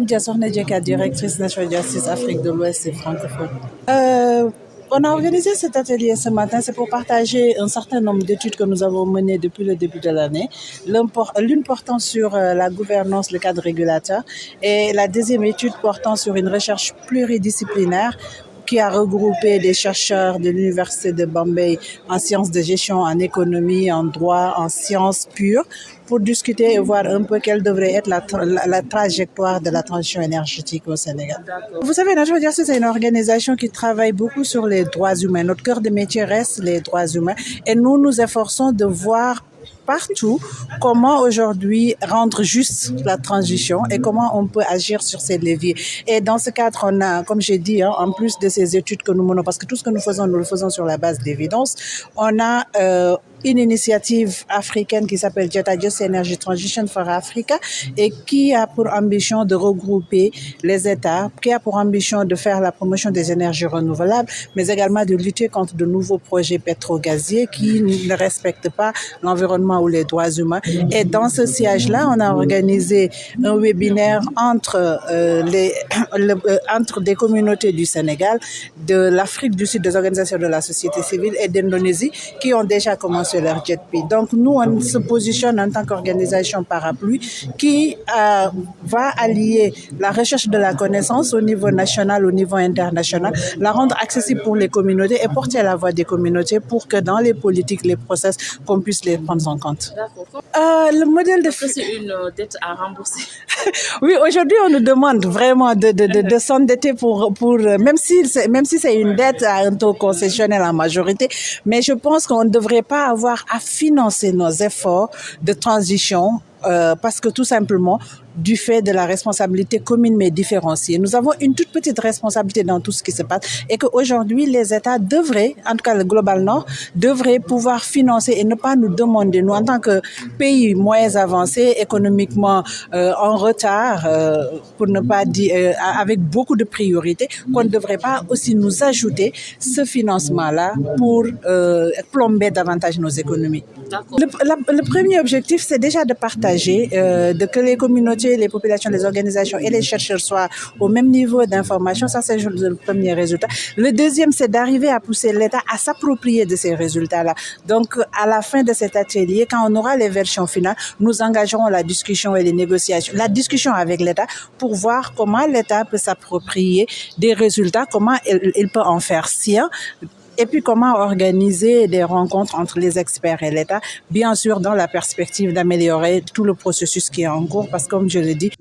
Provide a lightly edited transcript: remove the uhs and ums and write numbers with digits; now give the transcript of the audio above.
Sokhna Dieka, directrice National Justice Afrique de l'Ouest et francophone. On a organisé cet atelier ce matin, c'est pour partager un certain nombre d'études que nous avons menées depuis le début de l'année. L'une portant sur la gouvernance, le cadre régulateur, et la deuxième étude portant sur une recherche pluridisciplinaire qui a regroupé des chercheurs de l'Université de Bombay en sciences de gestion, en économie, en droit, en sciences pures, pour discuter et voir un peu quelle devrait être la trajectoire de la transition énergétique au Sénégal. Vous savez, National Justice, c'est une organisation qui travaille beaucoup sur les droits humains. Notre cœur de métier reste les droits humains et nous nous efforçons de voir partout comment aujourd'hui rendre juste la transition et comment on peut agir sur ces leviers. Et dans ce cadre, on a, comme j'ai dit, en plus de ces études que nous menons, parce que tout ce que nous le faisons sur la base d'évidence, on a une initiative africaine qui s'appelle Jetta Just Energy Transition for Africa et qui a pour ambition de regrouper les États, qui a pour ambition de faire la promotion des énergies renouvelables, mais également de lutter contre de nouveaux projets pétro-gaziers qui ne respectent pas l'environnement ou les droits humains. Et dans ce siège-là, on a organisé un webinaire entre des communautés du Sénégal, de l'Afrique du Sud, des organisations de la société civile et d'Indonésie qui ont déjà commencé leur JETP. Donc nous, on se positionne en tant qu'organisation parapluie qui va allier la recherche de la connaissance au niveau national, au niveau international, la rendre accessible pour les communautés et porter la voix des communautés pour que dans les politiques, les process, qu'on puisse les prendre en compte. Le modèle de... C'est une dette à rembourser. Oui, aujourd'hui, on nous demande vraiment de s'endetter pour même si c'est une dette à un taux concessionnel en majorité, mais je pense qu'on ne devrait pas avoir à financer nos efforts de transition parce que tout simplement, du fait de la responsabilité commune mais différenciée. Nous avons une toute petite responsabilité dans tout ce qui se passe et qu'aujourd'hui, les États devraient, en tout cas le Global Nord, devraient pouvoir financer et ne pas nous demander, nous en tant que pays moins avancés, économiquement en retard, pour ne pas dire avec beaucoup de priorités, qu'on ne devrait pas aussi nous ajouter ce financement-là pour plomber davantage nos économies. Le premier objectif, c'est déjà de partager, de que les communautés, les populations, les organisations et les chercheurs soient au même niveau d'information. Ça, c'est le premier résultat. Le deuxième, c'est d'arriver à pousser l'État à s'approprier de ces résultats-là. Donc, à la fin de cet atelier, quand on aura les versions finales, nous engagerons la discussion et les négociations, la discussion avec l'État pour voir comment l'État peut s'approprier des résultats, comment il peut en faire sien. Et puis, comment organiser des rencontres entre les experts et l'État, bien sûr, dans la perspective d'améliorer tout le processus qui est en cours, parce que, comme je l'ai dit,